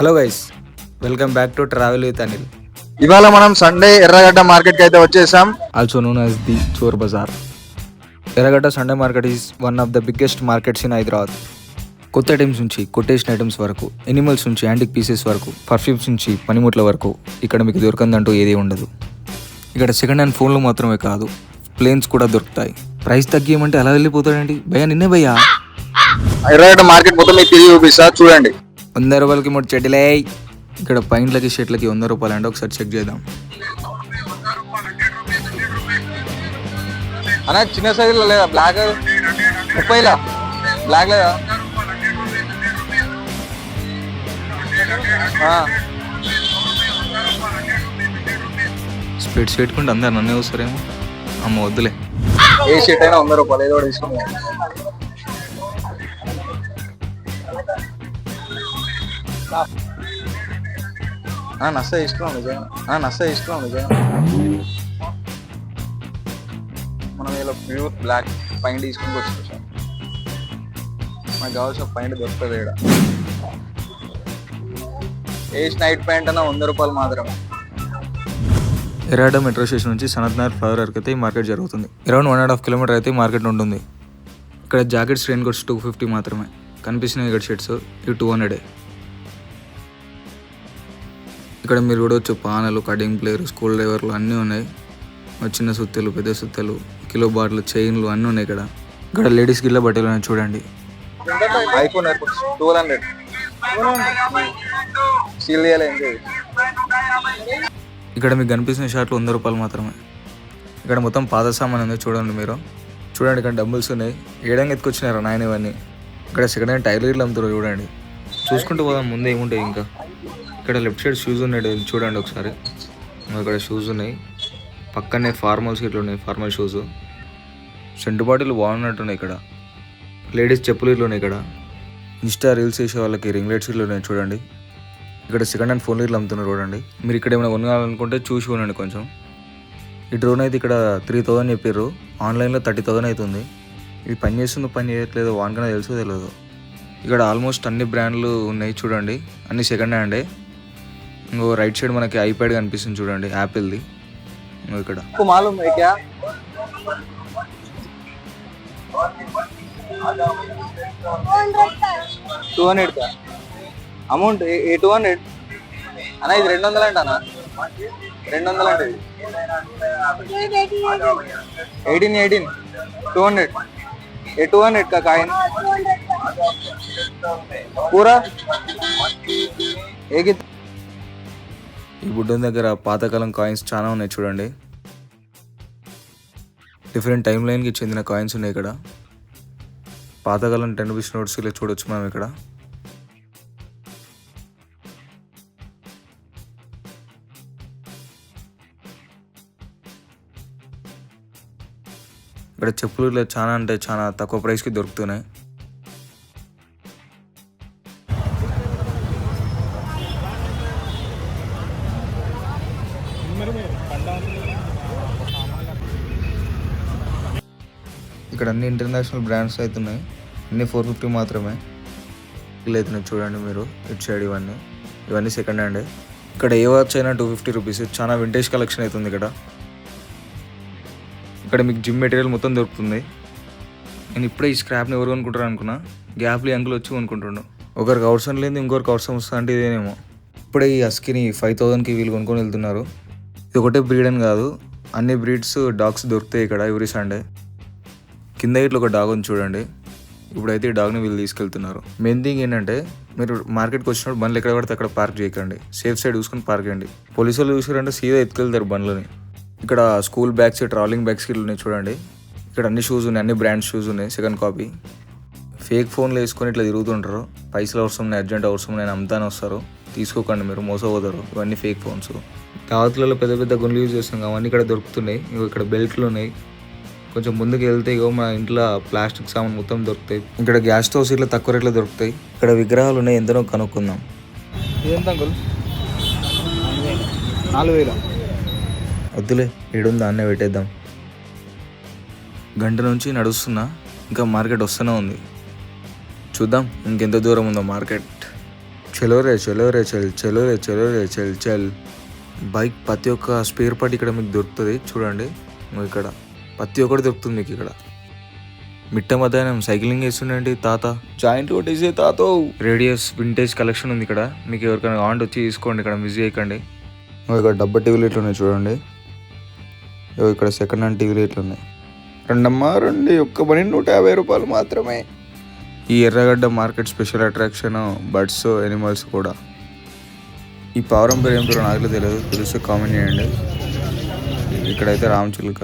Hello guys, welcome back to travel with Anil. ఇవాళ మనం Sunday ఎర్రగడ్డ మార్కెట్కి అయితే వచ్చేసాం. ఆల్సో నోన్ యాజ్ ది చోర్ బజార్. ఎర్రగడ్డ Sunday market is one of the biggest markets in Hyderabad. కొత్త ఐటమ్స్ నుంచి కొటేషన్ ఐటమ్స్ వరకు, ఎనిమల్స్ నుంచి యాంటిక్ పీసెస్ వరకు, పర్ఫ్యూమ్స్ నుంచి పనిముట్ల వరకు ఇక్కడ మీకు దొరకందంటూ ఏదీ ఉండదు. ఇక్కడ సెకండ్ హ్యాండ్ ఫోన్లు మాత్రమే కాదు, ప్లేన్స్ కూడా దొరుకుతాయి. ప్రైస్ తగ్గియమంటే అలా వెళ్ళిపోతాడండి. భయ్యా నిన్నే భయ్యా. ఎర్రగడ్డ మార్కెట్ మొత్తం మీకు తిరిగి చూపిస్తా, చూడండి. 100 రూపాయలకి 3 చెడ్డలే. ఇక్కడ పైంట్లకి షర్ట్లకి 100 రూపాయలు అండి. ఒకసారి చెక్ చేద్దాం. అన్న చిన్న సైజులో లేదా? బ్లాక్ 30లా బ్లాక్ లేదా? స్పెట్స్ పెట్టుకుంటే అందరు నన్నే వస్తారేమో. అమ్మ వద్దులే. ఏ షర్ట్ అయినా 100 రూపాయలు, ఏదో తీసుకున్నా. నస్స ఇష్టం నిజంగా, మనం ఇలా ప్యూర్ బ్లాక్ పైన తీసుకుని వచ్చేసాం. మనకు కావాల్సిన పైన దొరుకుతుంది ఇక్కడ. ఏజ్ నైట్ ప్యాంట్ అన్న 100 రూపాయలు మాత్రమే. ఎర్రాడ మెట్రో స్టేషన్ నుంచి సనత్ నగర్ ఫ్లైఓవర్ వరకు అయితే ఈ మార్కెట్ జరుగుతుంది. అరౌండ్ 1.5 కిలోమీటర్ అయితే మార్కెట్ ఉంటుంది. ఇక్కడ జాకెట్స్ రెయిన్ కోట్స్ 250 మాత్రమే కనిపిస్తున్నాయి. ఇక్కడ షర్ట్స్ ఇవి 200. ఇక్కడ మీరు చూడవచ్చు పానలు, కటింగ్ ప్లేయర్, స్కూల్ డ్రైవర్లు అన్నీ ఉన్నాయి. చిన్న సుత్తెలు, పెద్ద సుత్తెలు, కిలో బాటిల్, చైన్లు అన్నీ ఉన్నాయి. ఇక్కడ లేడీస్ గిల్ల బట్టలు ఉన్నాయి చూడండి. ఐఫోన్ 1200 సీల్ చేయాలి. ఇక్కడ మీకు కనిపిస్తున్న షర్ట్లు 100 రూపాయలు మాత్రమే. ఇక్కడ మొత్తం పాత సామాన్ ఉంది చూడండి మీరు. చూడండి ఇక్కడ డబ్బుల్స్ ఉన్నాయి. ఏడంగా ఎత్తుకొచ్చినారా నాయన ఇవన్నీ. ఇక్కడ సెకండ్ హ్యాండ్ టైలర్లు అమ్ముతారు చూడండి. చూసుకుంటూ పోదాం ముందే ఏముంటాయి. ఇంకా ఇక్కడ లెఫ్ట్ సైడ్ షూస్ ఉన్నాయి చూడండి ఒకసారి. ఇక్కడ షూస్ ఉన్నాయి. పక్కనే ఫార్మల్స్ ఇట్లా ఉన్నాయి, ఫార్మల్ షూస్. సెంటు బాటిల్ బాగున్నట్టున్నాయి. ఇక్కడ లేడీస్ చెప్పులు ఇట్లు ఉన్నాయి. ఇక్కడ ఇన్స్టా రీల్స్ చేసే వాళ్ళకి రింగ్ లైట్స్ ఇట్లు ఉన్నాయి చూడండి. ఇక్కడ సెకండ్ హ్యాండ్ ఫోన్లు ఇట్లా అమ్ముతున్నారు చూడండి. మీరు ఇక్కడ ఏమైనా కొనాలనుకుంటే చూసి కొనండి కొంచెం. ఈ డ్రోన్ అయితే ఇక్కడ 3000 చెప్పారు, ఆన్లైన్లో 30,000 అవుతుంది. ఇది పని చేస్తుందో పని చేయట్లేదో వానికన్నా తెలుసో తెలియదు. ఇక్కడ ఆల్మోస్ట్ అన్ని బ్రాండ్లు ఉన్నాయి చూడండి, అన్ని సెకండ్ హ్యాండే. ఇంకో రైట్ సైడ్ మనకి ఐప్యాడ్ కనిపిస్తుంది చూడండి, యాపిల్ది. ఇంకో ఇక్కడ అమౌంట్ 200 అన్న. ఇది 200 అంట అన్న. 200 అంటే 18 200 200 का కాయిన్ పూరా. ఈ బుడ్డన్ దగ్గర పాతకాలం కాయిన్స్ చాలా ఉన్నాయి చూడండి. డిఫరెంట్ టైం లైన్కి చెందిన కాయిన్స్ ఉన్నాయి ఇక్కడ. పాతకాలం 10 రూపీస్ నోట్స్ ఇలా చూడొచ్చు మనం ఇక్కడ. ఇక్కడ చెప్పులు ఇలా చాలా అంటే చాలా తక్కువ ప్రైస్కి దొరుకుతున్నాయి. ఇక్కడ అన్ని ఇంటర్నేషనల్ బ్రాండ్స్ అవుతున్నాయి. అన్ని 450 మాత్రమే. ఇలా అవుతున్నాయి చూడండి మీరు. ఇటు సైడ్ ఇవన్నీ సెకండ్ హ్యాండే. ఇక్కడ ఏ వాచ్ అయినా 250 రూపీస్. చాలా వింటేజ్ కలెక్షన్ అవుతుంది ఇక్కడ. ఇక్కడ మీకు జిమ్ మెటీరియల్ మొత్తం దొరుకుతుంది. నేను ఇప్పుడే ఈ స్క్రాప్ని ఎవరు కొనుక్కుంటారు అనుకున్నా. గ్యాప్లీ అంకుల్ వచ్చి కొనుక్కుంటుండు. ఒకరికి అవసరం లేదు, ఇంకొకరికి అవసరం వస్తుంది అంటే ఇదేనేమో. ఇప్పుడే ఈ హస్కీని 5000కి వీళ్ళు కొనుక్కొని వెళ్తున్నారు. ఇది ఒకటే బ్రీడ్ అని కాదు, అన్ని బ్రీడ్స్ డాగ్స్ దొరుకుతాయి ఇక్కడ ఎవ్రీ సండే. కింద ఇట్లా ఒక డాగ్ ఉంది చూడండి. ఇప్పుడైతే ఈ డాగ్ని వీళ్ళు తీసుకెళ్తున్నారు. మెయిన్ థింగ్ ఏంటంటే మీరు మార్కెట్కి వచ్చినప్పుడు బండ్లు ఎక్కడ పడితే అక్కడ పార్క్ చేయకండి. సేఫ్ సైడ్ చూసుకొని పార్క్ చేయండి. పోలీసు వాళ్ళు చూసారంటే సీదా ఎత్తుకెళ్తారు బండ్లని. ఇక్కడ స్కూల్ బ్యాగ్స్, ట్రావెలింగ్ బ్యాగ్స్ ఇట్లా ఉన్నాయి చూడండి. ఇక్కడ అన్ని షూస్ ఉన్నాయి, అన్ని బ్రాండ్ షూస్ ఉన్నాయి. Second copy. ఫేక్ ఫోన్లు వేసుకొని ఇట్లా తిరుగుతుంటారు. పైసలు అవసరం ఉన్నాయి, అర్జెంట్ అవసరం నేను అమ్ముతానే వస్తారు. తీసుకోకండి, మీరు మోసపోతారు. ఇవన్నీ ఫేక్ ఫోన్స్. దావతులలో పెద్ద పెద్ద గుండ్లు యూజ్ చేస్తాం, అవన్నీ ఇక్కడ దొరుకుతున్నాయి. ఇక్కడ బెల్ట్లు ఉన్నాయి. కొంచెం ముందుకు వెళ్తే మా ఇంట్లో ప్లాస్టిక్ సామాన్ మొత్తం దొరుకుతాయి. ఇక్కడ గ్యాస్ స్టవ్స్ ఇట్లా తక్కువ రేట్లో దొరుకుతాయి. ఇక్కడ విగ్రహాలు ఉన్నాయి, ఎంతనో కనుక్కుందాం. ఎంత అంకుల్? 4000. వద్దులే, ఏడుందా అన్నే పెట్టేద్దాం. గంట నుంచి నడుస్తున్నా, ఇంకా మార్కెట్ వస్తూనే ఉంది. చూద్దాం ఇంకెంత దూరం ఉందో మార్కెట్. చలో రే చలో రే చల్ చలో రే చలో రే చల్ చల్. బైక్ ప్రతి ఒక్క స్పేర్ పార్ట్ ఇక్కడ మీకు దొరుకుతుంది చూడండి. ఇక్కడ ప్రతి ఒక్కటి దొరుకుతుంది మీకు ఇక్కడ. మిట్ట మధ్యాహ్నం సైక్లింగ్ చేస్తుండీ తాత, జాయింట్లు కొట్టేసే తాతో. రేడియస్ వింటేజ్ కలెక్షన్ ఉంది ఇక్కడ, మీకు ఎవరికైనా కావాలంటే వచ్చి తీసుకోండి, ఇక్కడ మిస్ చేయకండి. ఇక్కడ డబ్బా టీవీలు ఇట్లా ఉన్నాయి చూడండి. ఇక్కడ సెకండ్ హ్యాండ్ టీవీలు ఇట్లా ఉన్నాయి. రెండమ్మా రండి, ఒక్క పని 150 రూపాయలు మాత్రమే. ఈ ఎర్రగడ్డ market special attraction birds animals కూడా. ఈ పావురం పేరు ఏం పేరు నాకు తెలియదు, తెలిస్తే కామెంట్ చేయండి. ఇక్కడైతే రామచిలుక,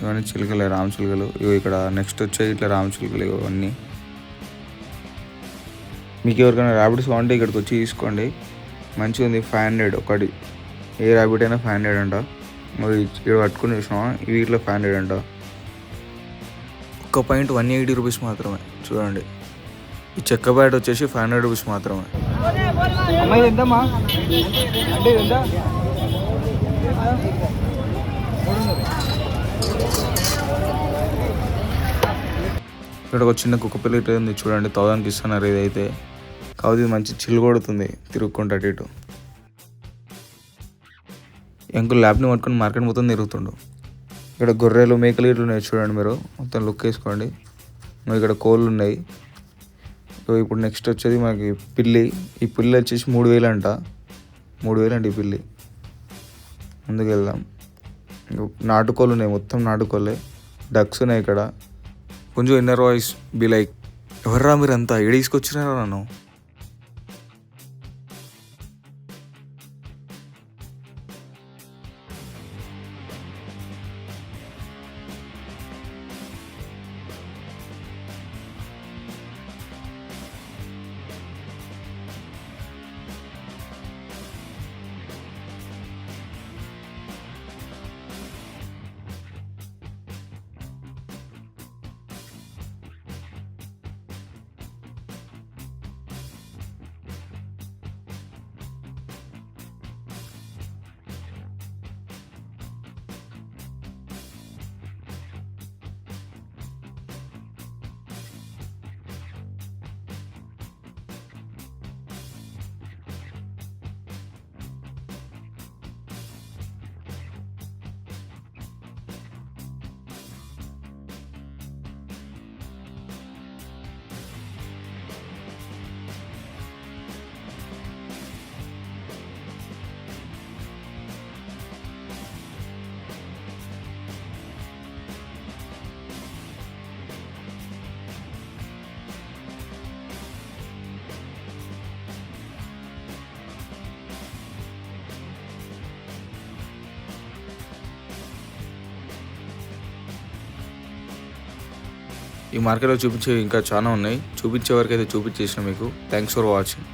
ఇవన్నీ చిలుకలే రామచిలుకలు. ఇవి ఇక్కడ నెక్స్ట్ వచ్చాయి ఇట్లా రామచిలుకలు ఇవన్నీ. మీకు ఎవరికైనా ర్యాబిట్స్ కావాలంటే ఇక్కడికి వచ్చి తీసుకోండి, మంచిగా ఉంది. 500 ఒకటి, ఏ ర్యాబిట్ అయినా 500 అంట. మరి ఇక్కడ పట్టుకుని చూసినావా, ఇవి ఇట్లా 500 అంట. ఒక్క పాయింట్ 180 రూపీస్ మాత్రమే చూడండి. ఈ చెక్క బ్యాట్ వచ్చేసి 500 రూపీస్ మాత్రమే. అమ్మాయి ఎంతమ్మా అంటే ఎంత? ఇక్కడ ఒక చిన్న కుక్క పిల్ల ఇట్లా ఉంది చూడండి, 1000కి ఇస్తున్నారు. ఇదైతే కాదు, ఇది మంచి చిల్లు కొడుతుంది తిరుగుకుంటూ అటు ఇటు. ఎంకుల్ ల్యాబ్ని పట్టుకొని మార్కెట్ మొత్తం తిరుగుతుండు. ఇక్కడ గొర్రెలు మేకలు ఇట్లు ఉన్నాయి చూడండి, మీరు మొత్తం లుక్ వేసుకోండి. ఇక్కడ కోళ్ళు ఉన్నాయి. ఇప్పుడు నెక్స్ట్ వచ్చేది మనకి పిల్లి. ఈ పిల్లి వచ్చేసి 3000 అంట. 3000 అండి ఈ పిల్లి. ముందుకు వెళ్దాం. నాటుకోళ్ళు ఉన్నాయి, మొత్తం నాటుకోళ్ళే. డక్స్ ఉన్నాయి ఇక్కడ. కొంచెం ఇన్నర్ వాయిస్ బి లైక్, ఎవర్రా మీరంతా ఏడ తీసుకొచ్చినారా నన్ను? ఈ మార్కెట్లో చూపించే ఇంకా చాలా ఉన్నాయి, చూపించే వరకు అయితే చూపించేసిన మీకు. Thanks for watching.